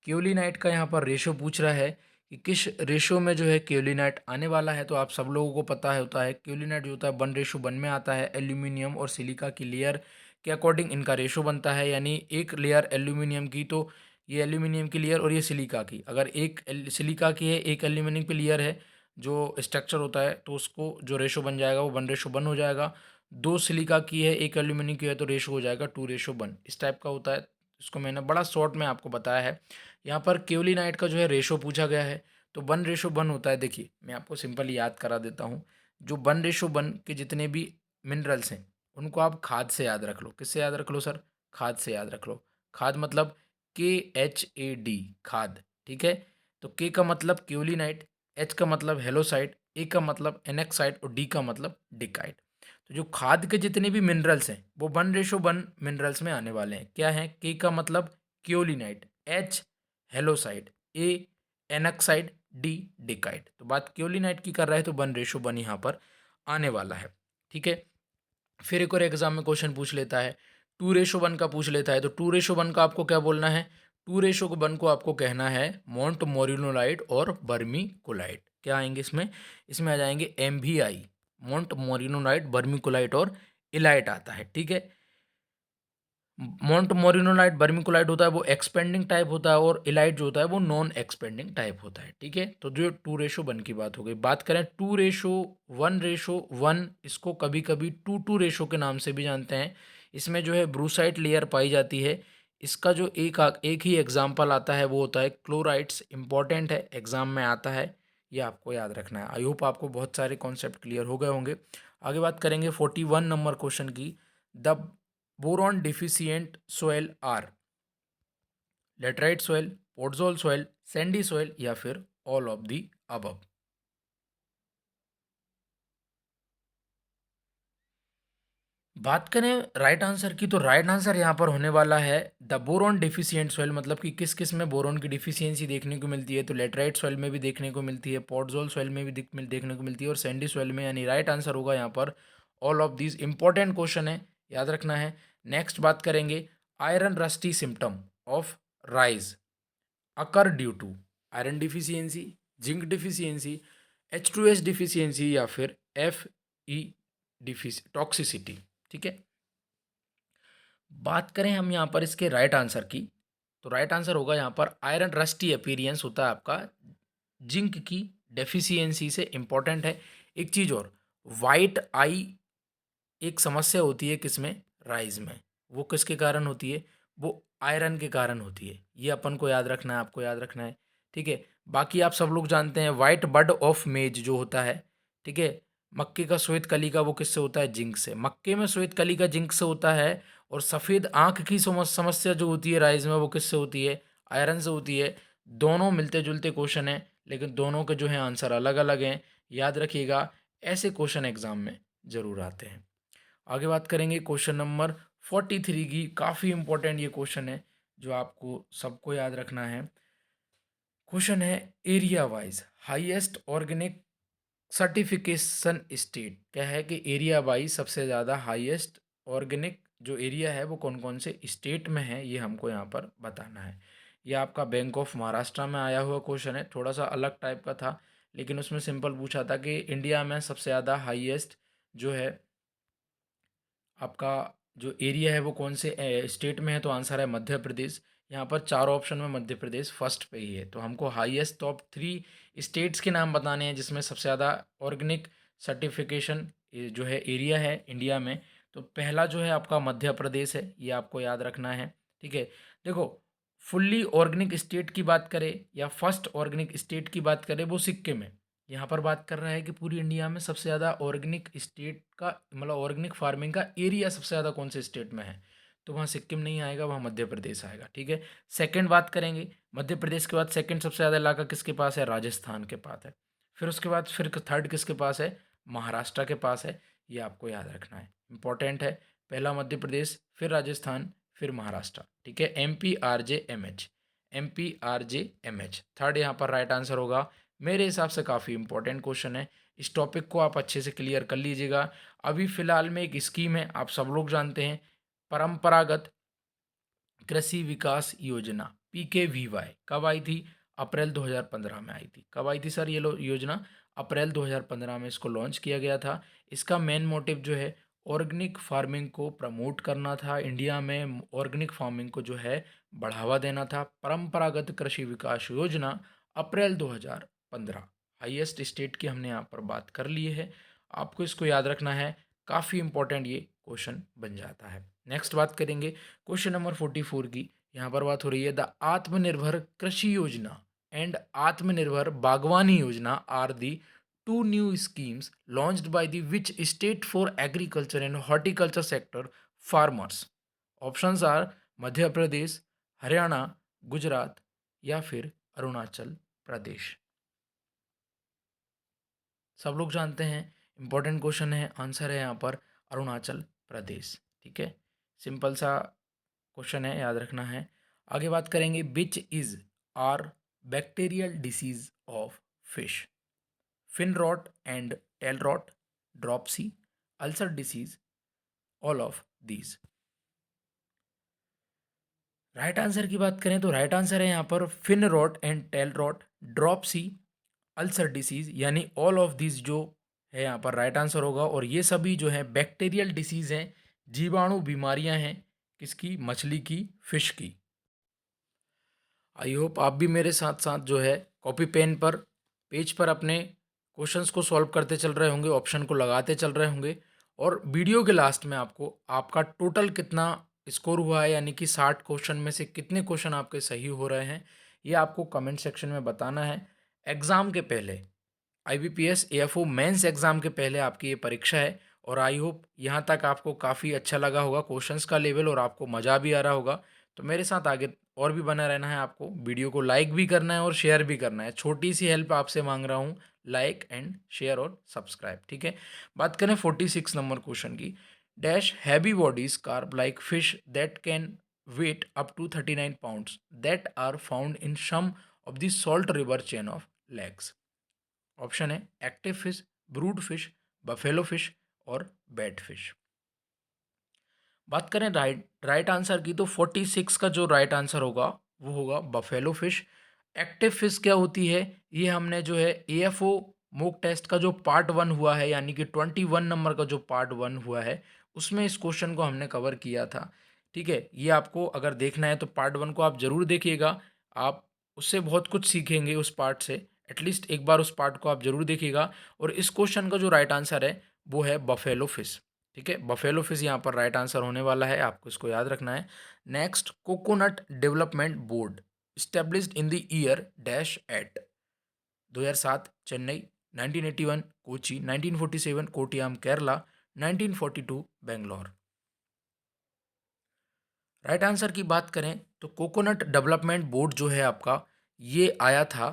A: Kaolinite का यहाँ पर रेशियो पूछ रहा है कि किस रेशियो में जो है क्यूलिनाइट आने वाला है। तो आप सब लोगों को पता है होता है क्यूलिनाइट जो होता है 1:1 में आता है। एल्यूमिनियम और सिलिका की लेयर के अकॉर्डिंग इनका रेशियो बनता है, यानी एक लेयर एल्यूमिनियम की तो ये एल्यूमिनियम की लेयर और ये सिलिका की, अगर एक सिलिका की है एक एल्यूमिनियम की लेयर है जो स्ट्रक्चर होता है, तो उसको जो रेशो बन जाएगा वो 1:1 हो जाएगा। 2 सिलिका की है, 1 एल्यूमिनियम की है, तो रेशो हो जाएगा 2:1। इस टाइप का होता है। इसको मैंने बड़ा शॉर्ट में आपको बताया है। यहाँ पर केओलिनाइट का जो है रेशो पूछा गया है, तो 1:1 होता है। देखिए मैं आपको सिंपली याद करा देता हूँ। जो 1:1 के जितने भी मिनरल्स हैं उनको आप खाद से याद रख लो। किससे याद रख लो सर? खाद से याद रख लो। खाद मतलब KHAD, खाद। ठीक है, तो के का मतलब केओलिनाइट, एच का मतलब हेलोसाइट, ए का मतलब एनेक्साइट और डी का मतलब डिकाइट। तो जो खाद के जितने भी मिनरल्स हैं वो 1:1 मिनरल्स में आने वाले हैं। क्या है? के का मतलब क्योलिनाइट, एच हेलोसाइट, ए एनक्साइड, डी डिकाइट। तो बात क्योलिनाइट की कर रहा है तो 1:1 यहाँ पर आने वाला है। ठीक है, फिर एक और एग्जाम में क्वेश्चन पूछ लेता है, 2:1 का पूछ लेता है। तो 2:1 का आपको क्या बोलना है? 2:1 को आपको कहना है मोंट मोरिनोलाइट और बर्मी कोलाइट। क्या आएंगे इसमें? इसमें आ जाएंगे MVI, मोंट मोरिनोलाइट, बर्मी कोलाइट और इलाइट आता है। ठीक है, मोंट मोरिनोलाइट बर्मिकुलाइट होता है वो एक्सपेंडिंग टाइप होता है, और इलाइट जो होता है वो नॉन एक्सपेंडिंग टाइप होता है। ठीक है, तो जो 2:1 की बात हो गई। बात करें 2:1:1, इसको कभी कभी 2:2 रेशो के नाम से भी जानते हैं। इसमें जो है ब्रूसाइट लेयर पाई जाती है। इसका जो एक ही एग्जाम्पल आता है वो होता है क्लोराइड्स। इंपॉर्टेंट है, एग्जाम में आता है, ये आपको याद रखना है। आई होप आपको बहुत सारे कॉन्सेप्ट क्लियर हो गए होंगे। आगे बात करेंगे 41 नंबर क्वेश्चन की। The boron deficient soil are laterite soil, podzol soil, sandy soil या फिर ऑल ऑफ दी अबव। बात करें राइट आंसर की, तो राइट आंसर यहाँ पर होने वाला है द बोरॉन डिफिशियंट सॉइल। मतलब कि किस किस में बोरॉन की डिफिशियंसी देखने को मिलती है? तो लेटराइट सॉइल में भी देखने को मिलती है, पोर्टजोल सॉइल में भी देखने को मिलती है, और सैंडी सॉइल में। यानी राइट आंसर होगा यहाँ पर all of these. Important question है, याद रखना है। नेक्स्ट बात करेंगे iron rusty symptom of rice occur due to iron deficiency, zinc deficiency, H2S deficiency या फिर Fe टॉक्सिसिटी। ठीक है, बात करें हम यहाँ पर इसके राइट आंसर की, तो राइट आंसर होगा यहाँ पर आयरन रस्टी अपीरियंस होता है आपका जिंक की डेफिशिएंसी से। इंपॉर्टेंट है। एक चीज़ और, वाइट आई एक समस्या होती है किसमें? राइज में। वो किसके कारण होती है? वो आयरन के कारण होती है। ये अपन को याद रखना है, आपको याद रखना है। ठीक है, बाकी आप सब लोग जानते हैं वाइट बड ऑफ मेज जो होता है, ठीक है, मक्के का श्वेत कली का, वो किससे होता है? जिंक से। मक्के में श्वेत कली का जिंक से होता है। और सफ़ेद आंख की समस्या जो होती है राइज में, वो किससे होती है? आयरन से होती है। दोनों मिलते जुलते क्वेश्चन हैं, लेकिन दोनों के जो है आंसर अलग अलग हैं। याद रखिएगा, ऐसे क्वेश्चन एग्जाम में ज़रूर आते हैं। आगे बात करेंगे क्वेश्चन नंबर 43 की। काफ़ी इंपॉर्टेंट ये क्वेश्चन है जो आपको सबको याद रखना है। क्वेश्चन है area wise highest organic certification state. क्या है कि एरिया वाइज सबसे ज़्यादा हाईएस्ट ऑर्गेनिक जो एरिया है वो कौन कौन से स्टेट में है, ये हमको यहाँ पर बताना है। ये आपका बैंक ऑफ महाराष्ट्र में आया हुआ क्वेश्चन है। थोड़ा सा अलग टाइप का था, लेकिन उसमें सिंपल पूछा था कि इंडिया में सबसे ज़्यादा हाईएस्ट जो है आपका जो एरिया है वो कौन से स्टेट में है? तो आंसर है मध्य प्रदेश। यहाँ पर चारों ऑप्शन में मध्य प्रदेश फर्स्ट पे ही है। तो हमको हाईएस्ट टॉप 3 स्टेट्स के नाम बताने हैं जिसमें सबसे ज़्यादा ऑर्गेनिक सर्टिफिकेशन जो है एरिया है इंडिया में। तो पहला जो है आपका मध्य प्रदेश है, ये आपको याद रखना है। ठीक है, देखो, फुल्ली ऑर्गेनिक स्टेट की बात करें या फर्स्ट ऑर्गेनिक स्टेट की बात करें, वो सिक्किम है। यहाँ पर बात कर रहा है कि पूरी इंडिया में सबसे ज़्यादा ऑर्गेनिक स्टेट का मतलब ऑर्गेनिक फार्मिंग का एरिया सबसे ज़्यादा कौन से स्टेट में है? तो वहाँ सिक्किम नहीं आएगा, वहाँ मध्य प्रदेश आएगा। ठीक है, सेकंड बात करेंगे मध्य प्रदेश के बाद सेकंड सबसे ज़्यादा इलाका किसके पास है? राजस्थान के पास है। फिर उसके बाद फिर थर्ड किसके पास है? महाराष्ट्र के पास है। ये आपको याद रखना है, इंपॉर्टेंट है। पहला मध्य प्रदेश, फिर राजस्थान, फिर महाराष्ट्र। ठीक है, MP RJ MH, MP RJ MH third यहाँ पर राइट आंसर होगा। मेरे हिसाब से काफ़ी इंपॉर्टेंट क्वेश्चन है। इस टॉपिक को आप अच्छे से क्लियर कर लीजिएगा। अभी फ़िलहाल में एक स्कीम है, आप सब लोग जानते हैं, परंपरागत कृषि विकास योजना PKVY। कब आई थी? अप्रैल 2015 में आई थी। कब आई थी सर ये योजना? अप्रैल 2015 में इसको लॉन्च किया गया था। इसका मेन मोटिव जो है ऑर्गेनिक फार्मिंग को प्रमोट करना था। इंडिया में ऑर्गेनिक फार्मिंग को जो है बढ़ावा देना था। परंपरागत कृषि विकास योजना अप्रैल 2015। हाईएस्ट स्टेट की हमने यहाँ पर बात कर ली है। आपको इसको याद रखना है। काफ़ी इंपॉर्टेंट ये क्वेश्चन बन जाता है। नेक्स्ट बात करेंगे क्वेश्चन नंबर 44 की। यहाँ पर बात हो रही है द आत्मनिर्भर कृषि योजना and Atmanirbhar Bagwani Yojana are the two new schemes launched by the which state for agriculture and horticulture sector farmers. Options are Madhya Pradesh, Haryana, Gujarat या फिर अरुणाचल प्रदेश। सब लोग जानते हैं, इंपॉर्टेंट क्वेश्चन है, आंसर है यहाँ पर अरुणाचल प्रदेश। ठीक है, सिंपल सा क्वेश्चन है, याद रखना है। आगे बात करेंगे which is are bacterial disease of fish. Fin rot and tail rot, dropsy, ulcer disease, all of these. Right answer की बात करें तो राइट आंसर है यहाँ पर fin rot and tail rot, dropsy, ulcer disease, यानी ऑल ऑफ दिस जो है यहाँ पर राइट आंसर होगा। और ये सभी जो है बैक्टीरियल डिसीज हैं, जीवाणु बीमारियां हैं, किसकी, मछली की, फिश की। आई होप आप भी मेरे साथ साथ जो है कॉपी पेन पर पेज पर अपने क्वेश्चंस को सॉल्व करते चल रहे होंगे, ऑप्शन को लगाते चल रहे होंगे। और वीडियो के लास्ट में आपको आपका टोटल कितना स्कोर हुआ है, यानी कि 60 क्वेश्चन में से कितने क्वेश्चन आपके सही हो रहे हैं, ये आपको कमेंट सेक्शन में बताना है। एग्ज़ाम के पहले, IBPS AFO मेंस एग्ज़ाम के पहले आपकी ये परीक्षा है। और आई होप यहाँ तक आपको काफ़ी अच्छा लगा होगा क्वेश्चंस का लेवल, और आपको मज़ा भी आ रहा होगा। तो मेरे साथ आगे और भी बना रहना है। आपको वीडियो को लाइक भी करना है और शेयर भी करना है। छोटी सी हेल्प आपसे मांग रहा हूँ, लाइक एंड शेयर और सब्सक्राइब। ठीक है, बात करें 46 नंबर क्वेश्चन की। Dash heavy bodied carp like fish that can weigh up to 39 pounds that are found in some of the salt river chain of lakes. Option है active fish, brood fish, buffalo fish और bait fish. बात करें right answer की तो 46 का जो right answer होगा वो होगा बफेलो फिश। एक्टिव फिश क्या होती है, ये हमने जो है AFO मॉक टेस्ट का जो पार्ट 1 हुआ है, यानी कि 21 नंबर का जो पार्ट 1 हुआ है, उसमें इस क्वेश्चन को हमने कवर किया था। ठीक है, ये आपको अगर देखना है तो पार्ट 1 को आप ज़रूर देखिएगा। आप उससे बहुत कुछ सीखेंगे उस पार्ट से। एटलीस्ट एक बार उस पार्ट को आप ज़रूर देखिएगा। और इस क्वेश्चन का जो राइट आंसर है वो है बफेलो फिश। ठीक है, बफेलो फिश यहाँ पर राइट आंसर होने वाला है, आपको इसको याद रखना है। Next, coconut development board established in the year dash at. 2007 Chennai, 1981 Kochi, 1947 Kottayam Kerala, 1942 Bangalore. Right answer की बात करें तो कोकोनट डेवलपमेंट बोर्ड जो है आपका, ये आया था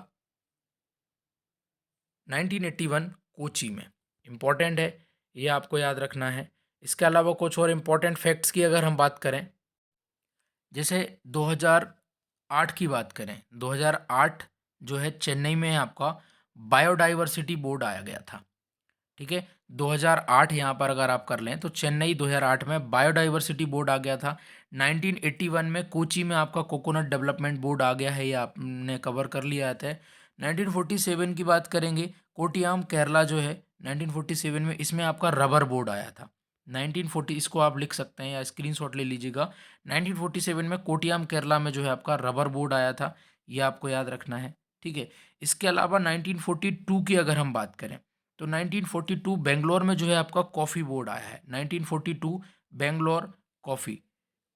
A: 1981 कोची में। इम्पॉर्टेंट है, ये आपको याद रखना है। इसके अलावा कुछ और इम्पॉर्टेंट फैक्ट्स की अगर हम बात करें, जैसे 2008 की बात करें, 2008 जो है चेन्नई में आपका बायोडाइवर्सिटी बोर्ड आया गया था। ठीक है, 2008 यहाँ पर अगर आप कर लें तो चेन्नई 2008 में बायोडाइवर्सिटी बोर्ड आ गया था। 1981 में कोची में आपका कोकोनट डेवलपमेंट बोर्ड आ गया है, ये आपने कवर कर लिया था। 1947 की बात करेंगे, कोटियाम केरला जो है 1947 में, इसमें आपका रबर बोर्ड आया था। 1940, इसको आप लिख सकते हैं या स्क्रीनशॉट ले लीजिएगा। 1947 में कोटियाम केरला में जो है आपका रबर बोर्ड आया था, ये आपको याद रखना है। ठीक है, इसके अलावा 1942 की अगर हम बात करें तो 1942 बेंगलोर में जो है आपका कॉफ़ी बोर्ड आया है। 1942 Bangalore coffee,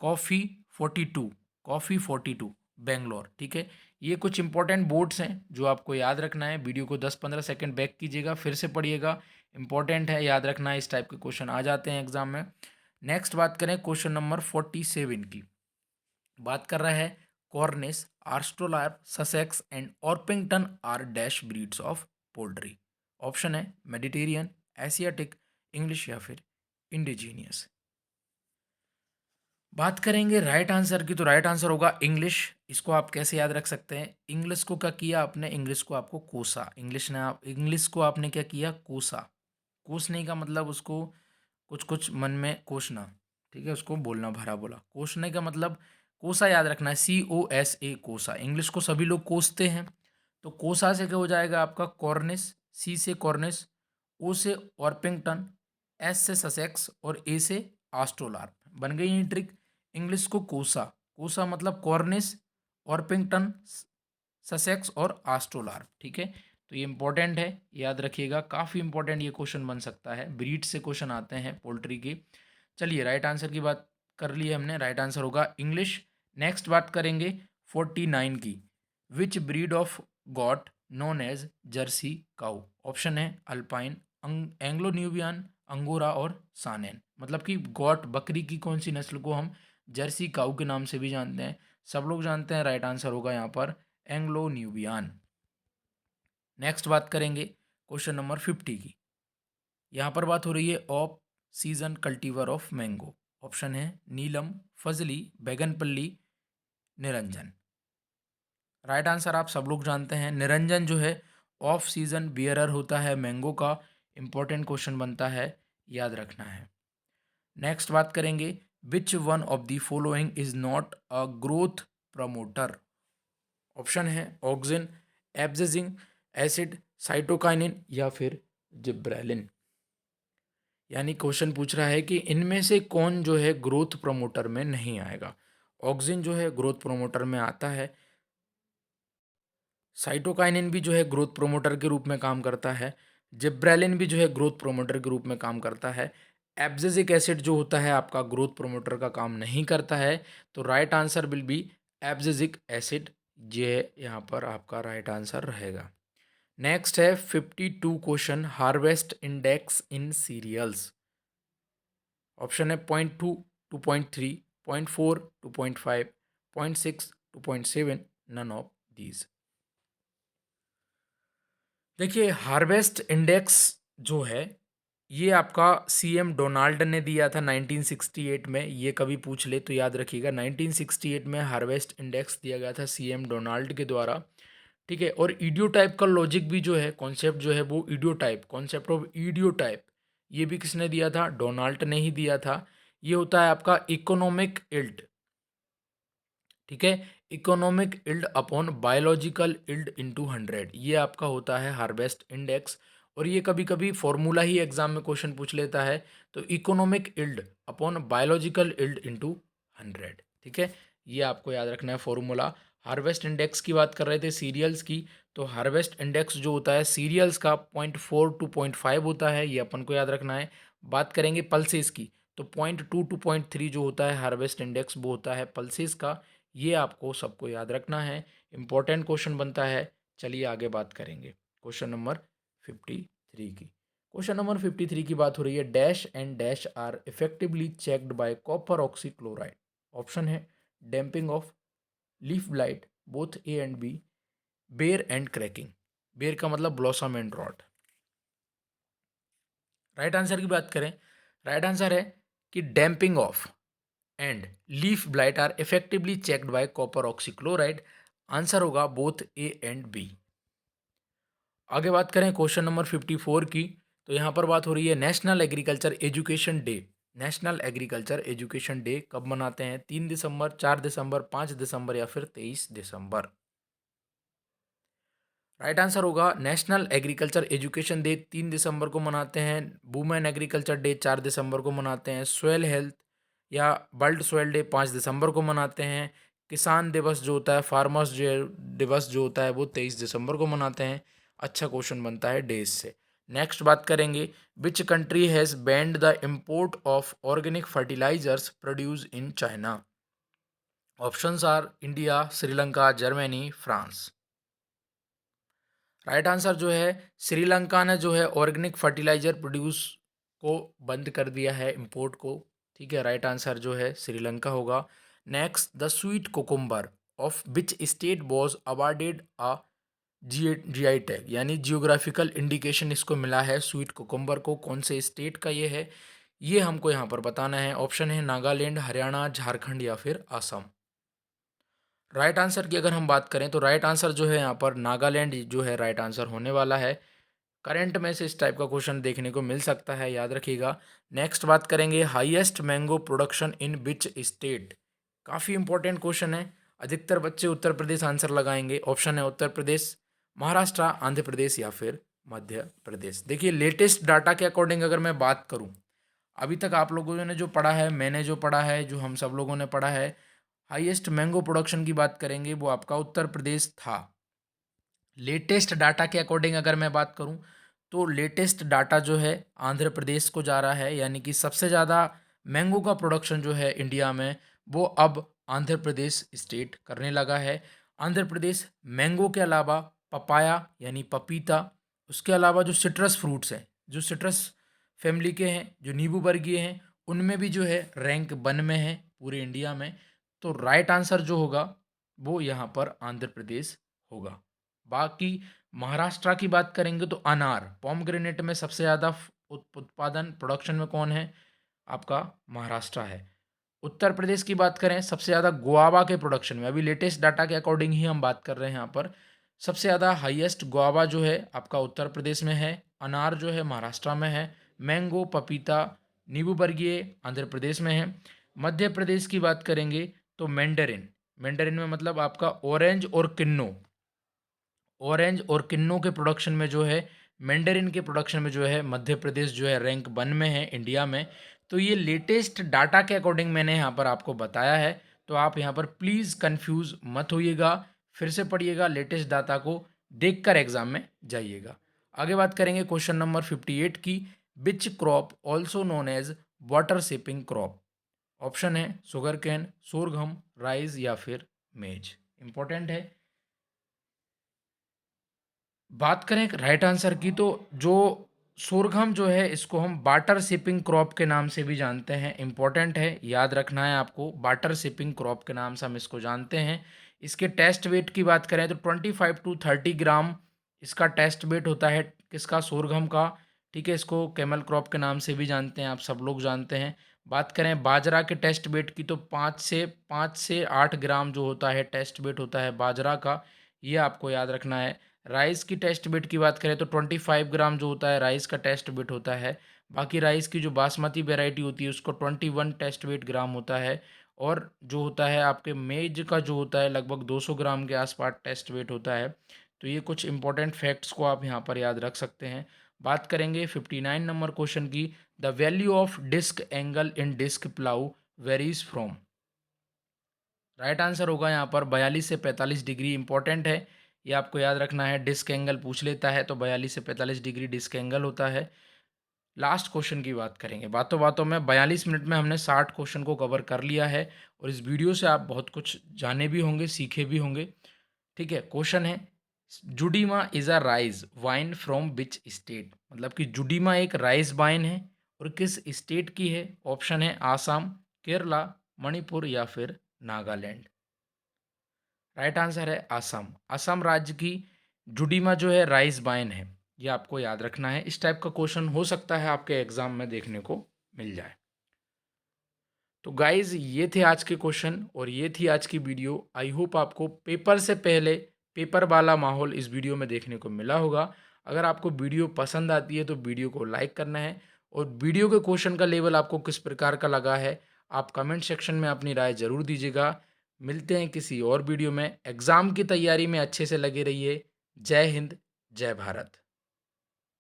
A: coffee 42, coffee 42 Bangalore. ठीक है, ये कुछ इंपॉर्टेंट बोर्ड्स हैं जो आपको याद रखना है। वीडियो को 10-15 सेकंड बैक कीजिएगा, फिर से पढ़िएगा, इंपॉर्टेंट है, याद रखना है। इस टाइप के क्वेश्चन आ जाते हैं एग्जाम में। नेक्स्ट बात करें क्वेश्चन नंबर 47 की। बात कर रहा है Cornish, Australorp, Sussex and Orpington are dash breeds of poultry. Option है मेडिटेरियन, एशियाटिक, इंग्लिश या फिर इंडिजीनियस। बात करेंगे राइट आंसर की तो राइट आंसर होगा इंग्लिश। इसको आप कैसे याद रख सकते हैं, इंग्लिश को क्या किया आपने, इंग्लिश को आपको कोसा, इंग्लिश को आपने क्या किया, कोसा। कोसने का मतलब उसको कुछ कुछ मन में कोसना। ठीक है, उसको बोलना, भरा बोला। कोसने का मतलब कोसा याद रखना है, COSA, कोसा। इंग्लिश को सभी लोग कोसते हैं, तो कोसा से क्या हो जाएगा आपका कॉर्निस, C से कॉर्निस, O से ऑर्पिंगटन, S से ससेक्स और A से आस्ट्रोलार्प। बन गई ये ट्रिक। इंग्लिश को कोसा, कोसा मतलब कॉर्निस, ऑर्पिंगटन, ससेक्स और आस्ट्रोलार्प। ठीक है, तो ये इंपॉर्टेंट है, याद रखिएगा, काफ़ी इंपॉर्टेंट ये क्वेश्चन बन सकता है। ब्रीड से क्वेश्चन आते हैं पोल्ट्री के। चलिए राइट आंसर की बात कर ली हमने, राइट आंसर होगा इंग्लिश। नेक्स्ट बात करेंगे 49 की। Which breed of goat known as Jersey cow? Option है अल्पाइन, एंग्लो न्यूबियन, अंगोरा और सानेन। मतलब कि गॉट बकरी की कौन सी नस्ल को हम जर्सी काऊ के नाम से भी जानते हैं? सब लोग जानते हैं, राइट आंसर होगा यहाँ पर एंग्लो न्यूबियन। नेक्स्ट बात करेंगे क्वेश्चन नंबर 50 की। यहाँ पर बात हो रही है off season cultivar of mango. Option है नीलम, फजली, बैगनपल्ली, निरंजन। राइट आंसर आप सब लोग जानते हैं, निरंजन जो है ऑफ सीजन बियरर होता है मैंगो का। इंपॉर्टेंट क्वेश्चन बनता है, याद रखना है। नेक्स्ट बात करेंगे which one of the following is not a growth promoter? Option है ऑक्सिन, एब्सिजिक एसिड, साइटोकाइनिन या फिर जिब्रेलिन। यानी क्वेश्चन पूछ रहा है कि इनमें से कौन जो है ग्रोथ प्रमोटर में नहीं आएगा। ऑक्सिन जो है ग्रोथ प्रमोटर में आता है, साइटोकाइनिन भी जो है ग्रोथ प्रोमोटर के रूप में काम करता है, जिब्रेलिन भी जो है ग्रोथ प्रोमोटर के रूप में काम करता है। एब्सिजिक एसिड जो होता है आपका ग्रोथ प्रोमोटर का काम नहीं करता है। तो right answer will be abscisic acid, ये यहाँ पर आपका राइट आंसर रहेगा। नेक्स्ट है 52 क्वेश्चन, हार्वेस्ट इंडेक्स इन सीरियल्स। ऑप्शन है 0.2, 2.3, 0.4, 2.5, 0.6, 2.7, नन ऑफ दीज। देखिए हार्वेस्ट इंडेक्स जो है ये आपका सीएम डोनाल्ड ने दिया था 1968 में। ये कभी पूछ ले तो याद रखिएगा, 1968 में हार्वेस्ट इंडेक्स दिया गया था सीएम डोनाल्ड के द्वारा। ठीक है, और इडियोटाइप का लॉजिक भी जो है, कॉन्सेप्ट जो है वो इडियोटाइप, कॉन्सेप्ट ऑफ इडियोटाइप, ये भी किसने दिया था? डोनाल्ड ने ही दिया था। ये होता है आपका इकोनॉमिक इल्ड। ठीक है, economic yield upon biological yield into 100, ये आपका होता है हार्वेस्ट इंडेक्स। और ये कभी कभी फॉर्मूला ही एग्जाम में क्वेश्चन पूछ लेता है, तो economic yield upon biological yield into 100। ठीक है, ये आपको याद रखना है फॉर्मूला। हार्वेस्ट इंडेक्स की बात कर रहे थे सीरियल्स की, तो हार्वेस्ट इंडेक्स जो होता है सीरियल्स का 0.4 टू 0.5 होता है, ये अपन को याद रखना है। बात करेंगे पल्सेस की, तो 0.2 टू 0.3 जो होता है हार्वेस्ट इंडेक्स वो होता है पल्सेस का। ये आपको सबको याद रखना है, इंपॉर्टेंट क्वेश्चन बनता है। चलिए आगे बात करेंगे क्वेश्चन नंबर 53 की। क्वेश्चन नंबर 53 की बात हो रही है dash and dash are effectively checked by copper oxychloride. Option है damping off, leaf blight, both A and B, BER and cracking. BER का मतलब blossom end rot. Right answer की बात करें, राइट आंसर है कि damping off and leaf blight are effectively checked by copper oxychloride. Answer होगा both A and B. आगे बात करें क्वेश्चन नंबर 54 की, तो यहाँ पर बात हो रही है national agriculture education day. National agriculture education day कब मनाते हैं? 3 दिसंबर, 4 दिसंबर, 5 दिसंबर या फिर 23 दिसंबर। राइट आंसर होगा नेशनल एग्रीकल्चर एजुकेशन डे 3 दिसंबर को मनाते हैं। वुमेन एग्रीकल्चर डे 4 दिसंबर को मनाते हैं। सॉइल हेल्थ या वर्ल्ड सॉइल डे 5 दिसंबर को मनाते हैं। किसान दिवस जो होता है, फार्मर्स जो दिवस जो होता है वो 23 दिसंबर को मनाते हैं। अच्छा क्वेश्चन बनता है डेज से। नेक्स्ट बात करेंगे which country has banned the import of organic fertilisers produce in China. Options are India, Sri Lanka, Germany, France. Right answer जो है श्रीलंका ने जो है ऑर्गेनिक फर्टिलाइजर प्रोड्यूस को बंद कर दिया है, इंपोर्ट को। ठीक है, राइट आंसर जो है श्रीलंका होगा। Next the sweet cucumber of which state was awarded a GI tag, यानी जियोग्राफिकल इंडिकेशन इसको मिला है स्वीट कोकुम्बर को, कौन से स्टेट का ये है, ये हमको यहाँ पर बताना है। ऑप्शन है नागालैंड, हरियाणा, झारखंड या फिर असम। राइट आंसर की अगर हम बात करें तो राइट आंसर जो है यहाँ पर नागालैंड जो है राइट आंसर होने वाला है। करंट में से इस टाइप का क्वेश्चन देखने को मिल सकता है, याद रखिएगा। नेक्स्ट बात करेंगे highest mango production in which state. काफ़ी इंपॉर्टेंट क्वेश्चन है, अधिकतर बच्चे उत्तर प्रदेश आंसर लगाएंगे। ऑप्शन है उत्तर प्रदेश, महाराष्ट्र, आंध्र प्रदेश या फिर मध्य प्रदेश। देखिए लेटेस्ट डाटा के अकॉर्डिंग अगर मैं बात करूं, अभी तक आप लोगों ने जो पढ़ा है, मैंने जो पढ़ा है, जो हम सब लोगों ने पढ़ा है, हाईएस्ट मैंगो प्रोडक्शन की बात करेंगे वो आपका उत्तर प्रदेश था। लेटेस्ट डाटा के अकॉर्डिंग अगर मैं बात करूं तो लेटेस्ट डाटा जो है आंध्र प्रदेश को जा रहा है, यानी कि सबसे ज़्यादा मैंगो का प्रोडक्शन जो है इंडिया में वो अब आंध्र प्रदेश स्टेट करने लगा है। आंध्र प्रदेश मैंगो के अलावा पपाया यानी पपीता, उसके अलावा जो सिट्रस फ्रूट्स हैं, जो सिट्रस फैमिली के हैं, जो नींबू वर्गीय हैं, उनमें भी जो है रैंक 1 में है पूरे इंडिया में। तो राइट आंसर जो होगा वो यहाँ पर आंध्र प्रदेश होगा। बाकी महाराष्ट्र की बात करेंगे तो अनार पोमग्रेनेट में सबसे ज़्यादा उत्पादन प्रोडक्शन में कौन है? आपका महाराष्ट्र है। उत्तर प्रदेश की बात करें सबसे ज़्यादा गुआवा के प्रोडक्शन में, अभी लेटेस्ट डाटा के अकॉर्डिंग ही हम बात कर रहे हैं यहाँ पर, सबसे ज़्यादा हाईएस्ट गुआवा जो है आपका उत्तर प्रदेश में है, अनार जो है महाराष्ट्र में है, मैंगो पपीता नींबू वर्गीय आंध्र प्रदेश में है। मध्य प्रदेश की बात करेंगे तो मैंडरिन, मैंडरिन में मतलब आपका ऑरेंज और किन्नू के प्रोडक्शन में जो है, मैंडरिन के प्रोडक्शन में जो है मध्य प्रदेश जो है रैंक 1 में है इंडिया में। तो ये लेटेस्ट डाटा के अकॉर्डिंग मैंने यहाँ पर आपको बताया है, तो आप यहाँ पर प्लीज़ कंफ्यूज मत होइएगा, फिर से पढ़िएगा, लेटेस्ट डाटा को देखकर एग्जाम में जाइएगा। आगे बात करेंगे क्वेश्चन नंबर 58 की, which crop also known as water sapping crop? Option है शुगर कैन, सोरघम, राइस या फिर मेज। इंपॉर्टेंट है। बात करें राइट आंसर की तो जो सोरघम जो है इसको हम बाटर सिपिंग क्रॉप के नाम से भी जानते हैं। इंपॉर्टेंट है, याद रखना है आपको, बाटर सिपिंग क्रॉप के नाम से हम इसको जानते हैं। इसके टेस्ट वेट की बात करें तो 25 to 30 ग्राम इसका टेस्ट वेट होता है, किसका? सोरघम का। ठीक है, इसको कैमल क्रॉप के नाम से भी जानते हैं, आप सब लोग जानते हैं। बात करें बाजरा के टेस्ट वेट की तो 5 से 8 ग्राम जो होता है टेस्ट वेट होता है बाजरा का, ये आपको याद रखना है। राइस की टेस्ट बिट की बात करें तो 25 ग्राम जो होता है राइस का टेस्ट बिट होता है। बाकी राइस की जो बासमती वेराइटी होती है उसको 21 टेस्ट वेट ग्राम होता है। और जो होता है आपके मेज का जो होता है लगभग 200 ग्राम के आसपास टेस्ट वेट होता है। तो ये कुछ इंपॉर्टेंट फैक्ट्स को आप यहाँ पर याद रख सकते हैं। बात करेंगे 59 नंबर क्वेश्चन की, the value of disc angle in disc plough varies from? Right answer होगा यहाँ पर 42 से 45 डिग्री। इंपॉर्टेंट है, ये आपको याद रखना है। डिस्क एंगल पूछ लेता है तो 42 से 45 डिग्री डिस्क एंगल होता है। लास्ट क्वेश्चन की बात करेंगे। बातों बातों में 42 मिनट में हमने 60 क्वेश्चन को कवर कर लिया है और इस वीडियो से आप बहुत कुछ जाने भी होंगे, सीखे भी होंगे। ठीक है, क्वेश्चन है, Judima is a rice wine from which state? मतलब कि जुडीमा एक राइस वाइन है और किस स्टेट की है? ऑप्शन है आसाम, केरला, मणिपुर या फिर नागालैंड। राइट आंसर है आसाम। असम राज्य की जुडीमा जो है राइस वाइन है, ये आपको याद रखना है। इस टाइप का क्वेश्चन हो सकता है आपके एग्जाम में देखने को मिल जाए। तो गाइज ये थे आज के क्वेश्चन और ये थी आज की वीडियो। आई होप आपको पेपर से पहले पेपर वाला माहौल इस वीडियो में देखने को मिला होगा। अगर आपको वीडियो पसंद आती है तो वीडियो को लाइक करना है और वीडियो के क्वेश्चन का लेवल आपको किस प्रकार का लगा है आप कमेंट सेक्शन में अपनी राय ज़रूर दीजिएगा। मिलते हैं किसी और वीडियो में। एग्ज़ाम की तैयारी में अच्छे से लगे रहिए। जय हिंद, जय भारत।